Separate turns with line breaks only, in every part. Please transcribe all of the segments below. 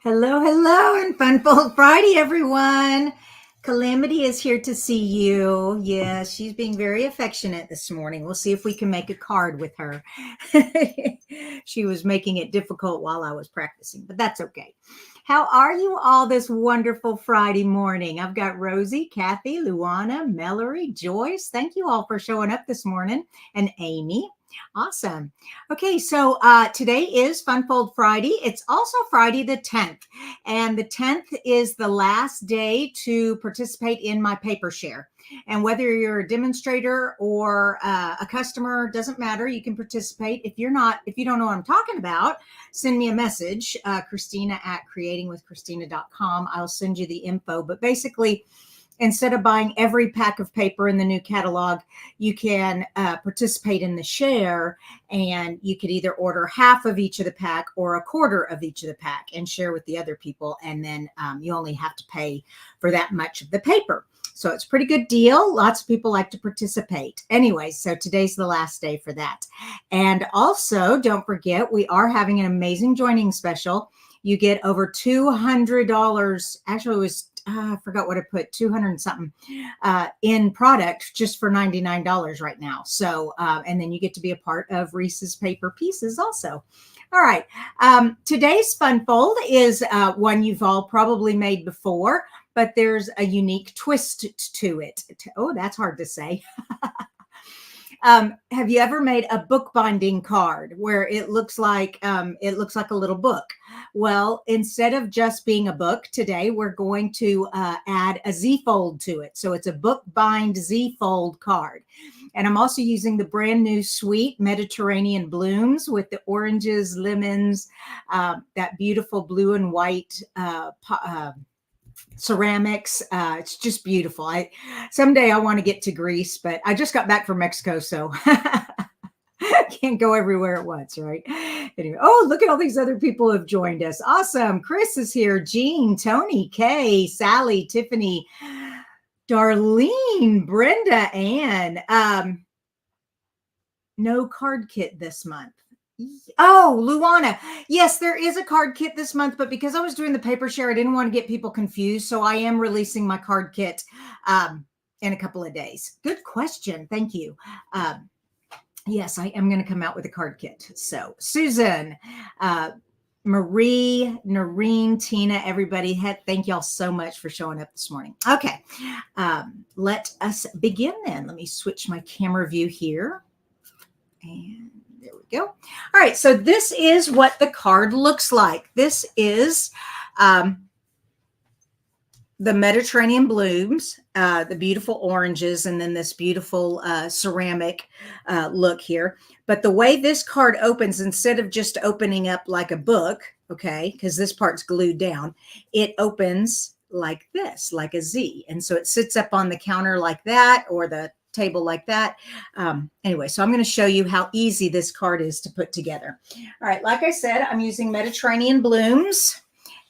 Hello, hello, and Funfold Friday, everyone. Calamity is here to see you. Yes, she's being very affectionate this morning. We'll see if we can make a card with her. She was making it difficult while I was practicing, but that's okay. How are you all this wonderful Friday morning? I've got Rosie, Kathy, Luana, Mallory, Joyce. Thank you all for showing up this morning, and Amy. Awesome. Okay, so today is Funfold Friday. It's also Friday the 10th, and the 10th is the last day to participate in my paper share. And whether you're a demonstrator or a customer, doesn't matter. You can participate. If you don't know what I'm talking about, send me a message, Kristina at creatingwithkristina.com. I'll send you the info. But basically, instead of buying every pack of paper in the new catalog, you can participate in the share, and you could either order half of each of the pack or a quarter of each of the pack and share with the other people. And then you only have to pay for that much of the paper. So it's a pretty good deal. Lots of people like to participate. Anyway, so today's the last day for that. And also, don't forget, we are having an amazing joining special. You get over $200. Actually, it was I forgot what I put, 200 and something in product just for $99 right now. So, and then you get to be a part of Reese's Paper Pieces also. All right. Today's Funfold is one you've all probably made before, but there's a unique twist to it. Oh, that's hard to say. Have you ever made a bookbinding card where it looks like a little book? Well, instead of just being a book today, we're going to add a Z-fold to it. So it's a bookbind Z-fold card. And I'm also using the brand new sweet Mediterranean blooms with the oranges, lemons, that beautiful blue and white ceramics. It's just beautiful. Someday I want to get to Greece, but I just got back from Mexico, so can't go everywhere at once, right? Anyway, oh, look at all these other people who have joined us. Awesome. Chris is here. Jean, Tony, Kay, Sally, Tiffany, Darlene, Brenda, Ann. No card kit this month. Oh, Luana. Yes, there is a card kit this month, but because I was doing the paper share, I didn't want to get people confused. So I am releasing my card kit in a couple of days. Good question. Thank you. Yes, I am going to come out with a card kit. So Susan, Marie, Noreen, Tina, everybody, thank y'all so much for showing up this morning. Okay, let us begin then. Let me switch my camera view here. And there we go. All right, so this is what the card looks like. This is the Mediterranean blooms, the beautiful oranges, and then this beautiful ceramic look here. But the way this card opens, instead of just opening up like a book, okay, because this part's glued down, it opens like this, like a Z. And so it sits up on the counter like that, or the table like that. Anyway, so I'm going to show you how easy this card is to put together. All right, like I said, I'm using Mediterranean blooms.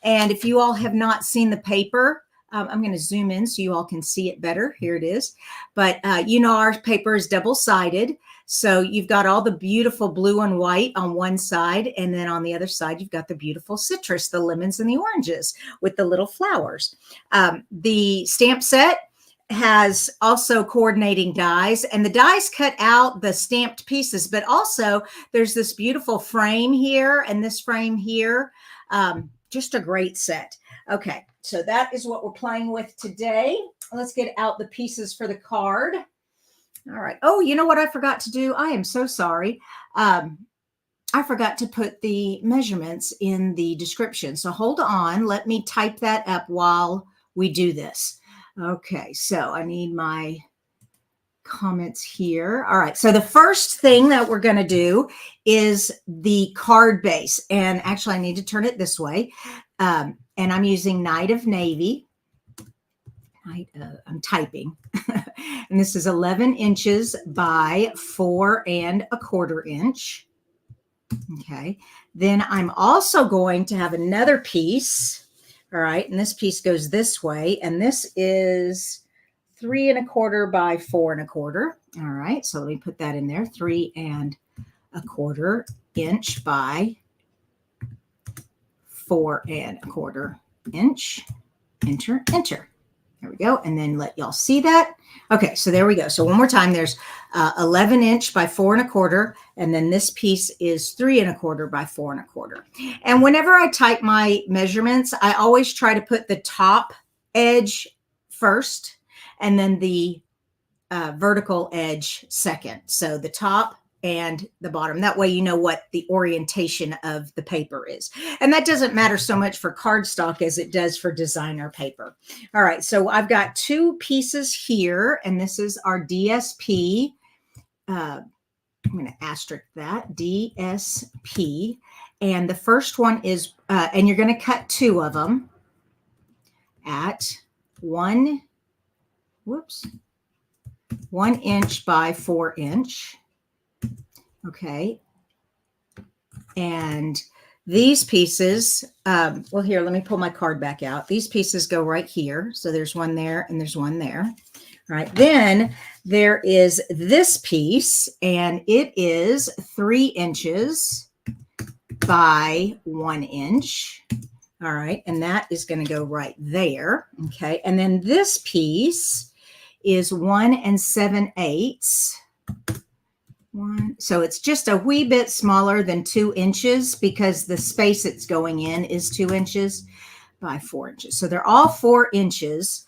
And if you all have not seen the paper, I'm going to zoom in so you all can see it better. Here it is. But you know, our paper is double-sided. So you've got all the beautiful blue and white on one side. And then on the other side, you've got the beautiful citrus, the lemons and the oranges with the little flowers. The stamp set has also coordinating dies, and the dies cut out the stamped pieces, but also there's this beautiful frame here and this frame here. Just a great set. Okay, so that is what we're playing with today. Let's get out the pieces for the card. All right. Oh, you know what I forgot to do? I am so sorry. I forgot to put the measurements in the description. So hold on. Let me type that up while we do this. Okay, so I need my comments here. All right, so the first thing that we're going to do is the card base. And actually, I need to turn it this way. And I'm using Night of Navy. I'm typing. And this is 11 inches by 4 1/4 inch. Okay, then I'm also going to have another piece. All right, and this piece goes this way, and this is 3 1/4 by 4 1/4. All right, so let me put that in there, 3 1/4 inch by 4¼ inch. Enter, enter. There we go. And then let y'all see that. Okay, so there we go. So one more time, there's 11 inch by 4¼ and then this piece is 3¼ by 4¼ And whenever I type my measurements, I always try to put the top edge first and then the vertical edge second. So the top and the bottom. That way you know what the orientation of the paper is. And that doesn't matter so much for cardstock as it does for designer paper. All right, so I've got 2 pieces here, and this is our DSP. I'm going to asterisk that, DSP. And the first one is, and you're going to cut 2 of them at 1 inch by 4 inch. Okay. And these pieces, well, here, let me pull my card back out. These pieces go right here. So there's one there and there's one there. All right. Then there is this piece, and it is 3 inches by 1 inch. All right. And that is going to go right there. Okay. And then this piece is 1 7/8. So it's just a wee bit smaller than 2 inches because the space it's going in is 2 inches by 4 inches. So they're all 4 inches.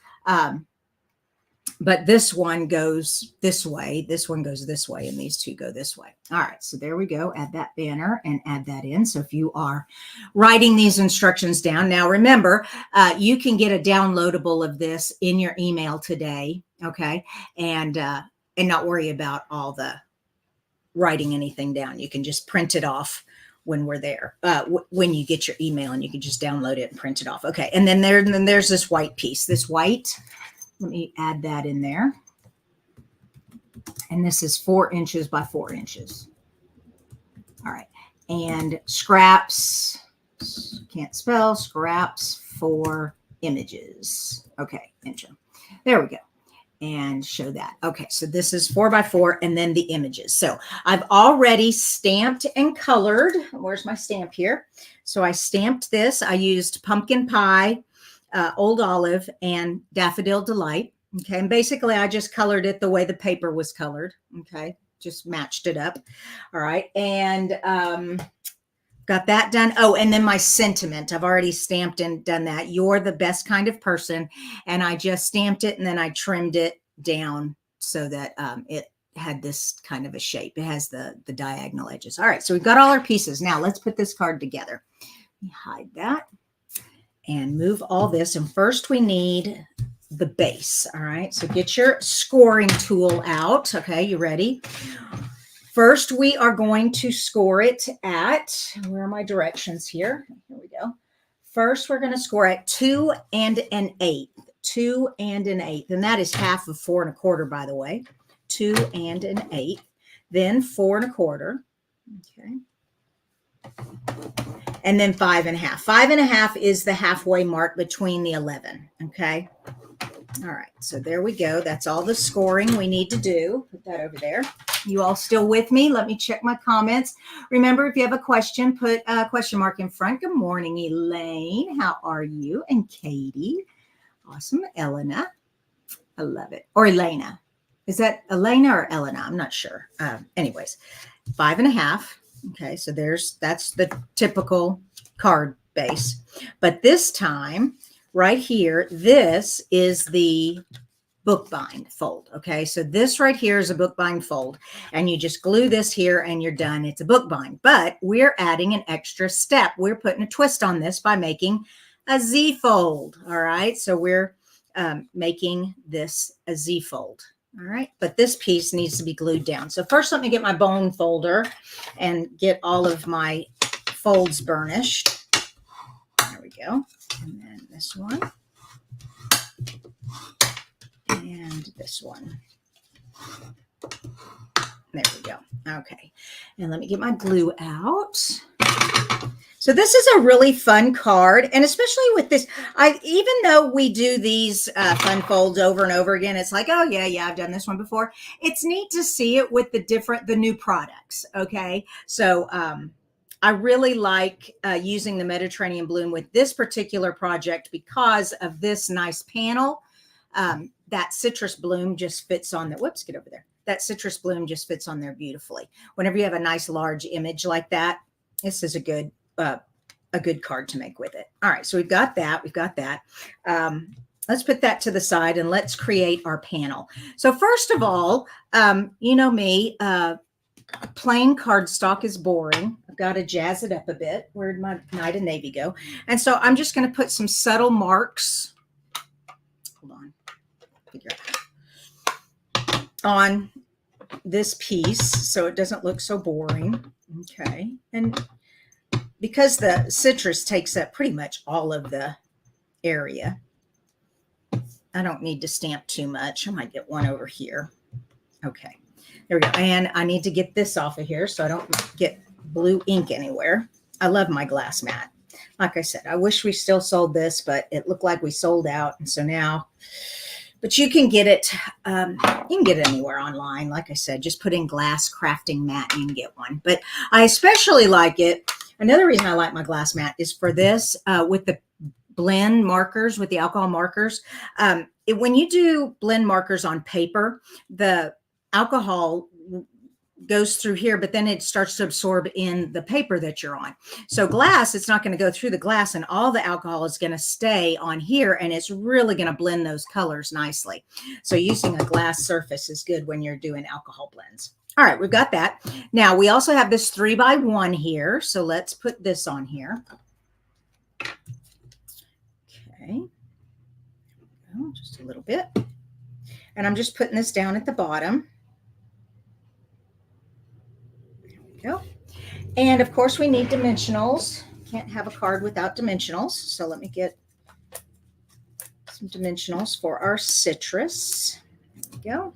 But this one goes this way, this one goes this way, and these 2 go this way. All right, so there we go. Add that banner and add that in. So if you are writing these instructions down, now remember, you can get a downloadable of this in your email today, okay? And not worry about all the writing anything down. You can just print it off when we're there, when you get your email, and you can just download it and print it off. Okay, and then there's this white piece, this white. Let me add that in there. And this is 4 inches by 4 inches. All right. And scraps, can't spell, scraps for images. Okay, enter. There we go. And show that. Okay, so this is 4 by 4 and then the images. So I've already stamped and colored. Where's my stamp here? So I stamped this. I used pumpkin pie, Old Olive, and Daffodil Delight. Okay, and basically I just colored it the way the paper was colored. Okay, just matched it up. All right, and got that done. Oh, and then my sentiment. I've already stamped and done that. You're the best kind of person. And I just stamped it and then I trimmed it down so that it had this kind of a shape. It has the diagonal edges. All right, so we've got all our pieces. Now let's put this card together. Let me hide that and move all this. And first we need the base. All right, so get your scoring tool out. Okay, you ready? First, we are going to score it at, where are my directions here? Here we go. First, we're going to score at 2 1/8. 2 1/8. And that is half of 4 1/4, by the way. 2 1/8. Then 4 1/4. Okay. And then 5 1/2. 5 1/2 is the halfway mark between the 11. Okay. All right. So there we go. That's all the scoring we need to do. Put that over there. You all still with me? Let me check my comments. Remember, if you have a question, put a question mark in front. Good morning, Elaine. How are you? And Katie. Awesome. Elena. I love it. Or Elena. Is that Elena or Elena? I'm not sure. Anyways, 5 1/2. Okay, so that's the typical card base. But this time, right here, this is the bookbind fold. Okay, so this right here is a bookbind fold, and you just glue this here and you're done. It's a bookbind, but we're adding an extra step. We're putting a twist on this by making a Z fold. All right, so we're making this a Z fold. All right, but this piece needs to be glued down. So first, let me get my bone folder and get all of my folds burnished. There we go. And then this one. And this one. There we go. Okay. And let me get my glue out. So this is a really fun card. And especially with this, even though we do these fun folds over and over again, it's like, oh yeah, I've done this one before. It's neat to see it with the new products. Okay. So, I really like using the Mediterranean bloom with this particular project because of this nice panel. That citrus bloom just fits on the, whoops, get over there. That citrus bloom just fits on there beautifully. Whenever you have a nice large image like that, this is a good card to make with it. All right, so we've got that. We've got that. Let's put that to the side and let's create our panel. So first of all, you know me, plain cardstock is boring. I've got to jazz it up a bit. Where'd my Night of Navy go? And so I'm just going to put some subtle marks. Hold on. Figure out. On this piece so it doesn't look so boring. Okay. And because the citrus takes up pretty much all of the area, I don't need to stamp too much. I might get one over here. Okay. There we go. And I need to get this off of here so I don't get blue ink anywhere. I love my glass mat. Like I said, I wish we still sold this, but it looked like we sold out. And so now, but you can get it. You can get it anywhere online. Like I said, just put in glass crafting mat and you can get one. But I especially like it. Another reason I like my glass mat is for this with the blend markers, with the alcohol markers. When you do blend markers on paper, the alcohol goes through here, but then it starts to absorb in the paper that you're on. So glass, it's not going to go through the glass and all the alcohol is going to stay on here and it's really going to blend those colors nicely. So using a glass surface is good when you're doing alcohol blends. All right, we've got that. Now we also have this 3x1 here. So let's put this on here. Okay. Just a little bit. And I'm just putting this down at the bottom. Go. And of course we need dimensionals. Can't have a card without dimensionals. So let me get some dimensionals for our citrus. There we go.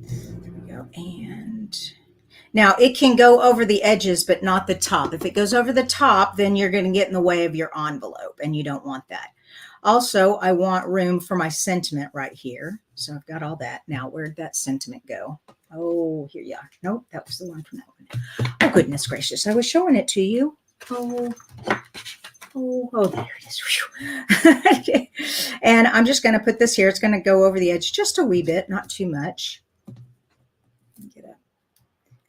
There we go. And now it can go over the edges, but not the top. If it goes over the top, then you're going to get in the way of your envelope and you don't want that. Also, I want room for my sentiment right here. So I've got all that. Now, where'd that sentiment go? Oh, here you are. Nope, that was the one from that one. Oh, goodness gracious. I was showing it to you. Oh, there it is. Okay. And I'm just going to put this here. It's going to go over the edge just a wee bit, not too much. Get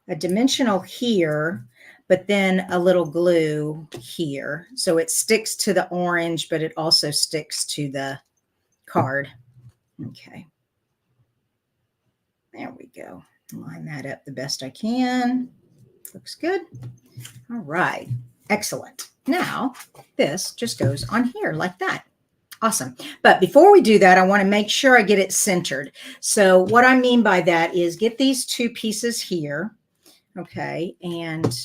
a dimensional here, but then a little glue here. So it sticks to the orange, but it also sticks to the card. Okay. There we go. Line that up the best I can. Looks good. All right. Excellent. Now, this just goes on here like that. Awesome. But before we do that, I want to make sure I get it centered. So what I mean by that is get these two pieces here. Okay. And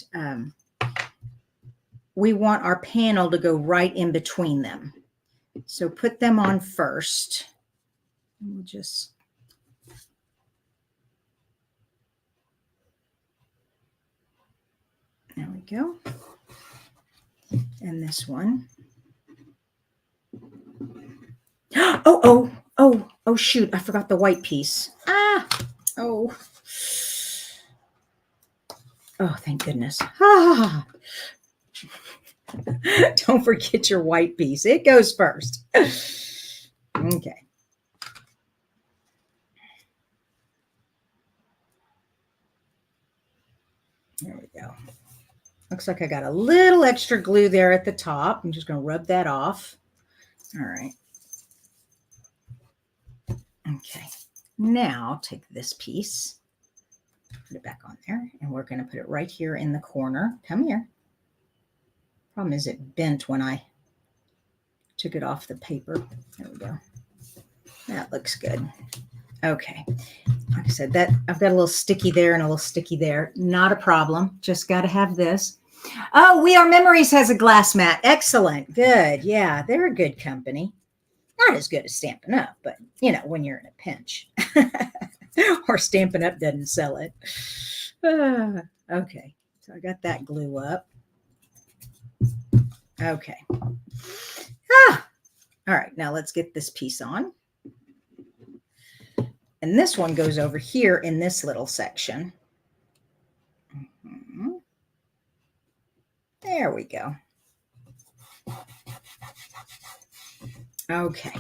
we want our panel to go right in between them. So put them on first. We'll just... There we go. And this one. Oh, shoot. I forgot the white piece. Oh, thank goodness. Don't forget your white piece. It goes first. Okay. There we go. Looks like I got a little extra glue there at the top. I'm just going to rub that off. All right. Okay. Now I'll take this piece, put it back on there, and we're going to put it right here in the corner. Come here. Problem is it bent when I took it off the paper. There we go. That looks good. Okay. Like I said, that I've got a little sticky there and a little sticky there. Not a problem. Just got to have this. Oh, We Are Memories has a glass mat. Excellent. Good. Yeah, they're a good company. Not as good as Stampin' Up, but you know, when you're in a pinch. Or Stampin' Up doesn't sell it. Okay. So I got that glue up. Okay. All right. Now let's get this piece on. And this one goes over here in this little section. There we go. Okay.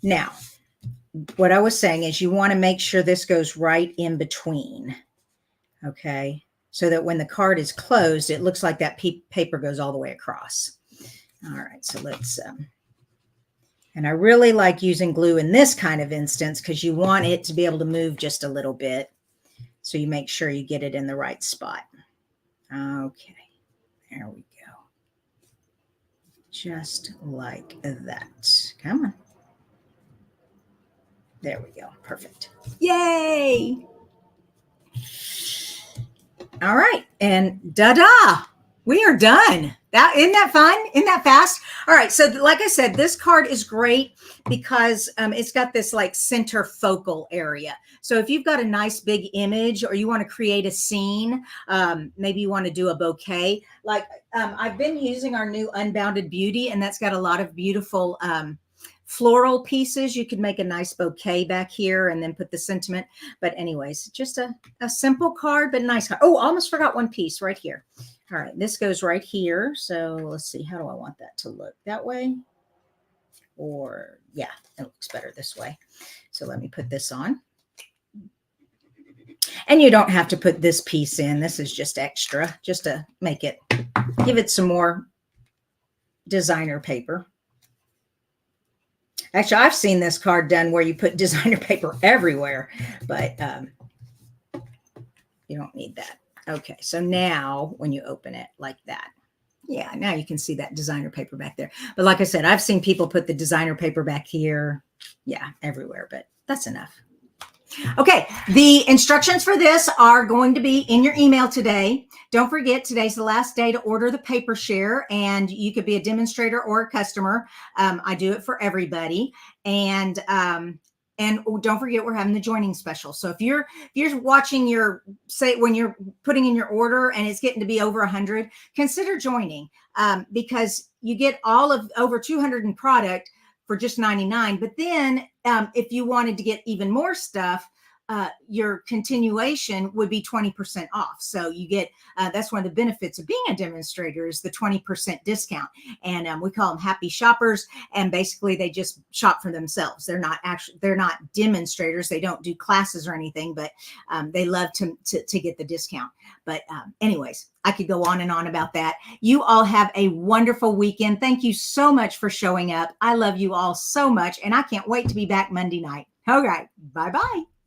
Now, what I was saying is you want to make sure this goes right in between. Okay. So that when the card is closed, it looks like that paper goes all the way across. All right. So let's, and I really like using glue in this kind of instance because you want it to be able to move just a little bit. So you make sure you get it in the right spot. Okay. There we go. Just like that. Come on. There we go. Perfect. Yay! All right. And da-da! We are done. Isn't that fun? Isn't that fast? All right. So like I said, this card is great because it's got this like center focal area. So if you've got a nice big image or you want to create a scene, maybe you want to do a bouquet. Like I've been using our new Unbounded Beauty, and that's got a lot of beautiful floral pieces. You could make a nice bouquet back here and then put the sentiment. But anyways, just a simple card, but nice card. Oh, almost forgot one piece right here. All right, this goes right here. So let's see, how do I want that to look? That way? Or, yeah, it looks better this way. So let me put this on. And you don't have to put this piece in. This is just extra, just to make it, give it some more designer paper. Actually, I've seen this card done where you put designer paper everywhere, but you don't need that. Okay, so now when you open it like that, yeah, now you can see that designer paper back there. But like I said, I've seen people put the designer paper back here, yeah, everywhere, but that's enough. Okay, the instructions for this are going to be in your email today. Don't forget, today's the last day to order the paper share, and you could be a demonstrator or a customer. I do it for everybody. And don't forget, we're having the joining special. So if you're watching when you're putting in your order and it's getting to be over 100, consider joining because you get all of over 200 in product for just $99. But then if you wanted to get even more stuff, your continuation would be 20% off. So you get, that's one of the benefits of being a demonstrator is the 20% discount. And we call them happy shoppers. And basically they just shop for themselves. They're not demonstrators. They don't do classes or anything, but they love to get the discount. But anyways, I could go on and on about that. You all have a wonderful weekend. Thank you so much for showing up. I love you all so much. And I can't wait to be back Monday night. All right. Bye-bye.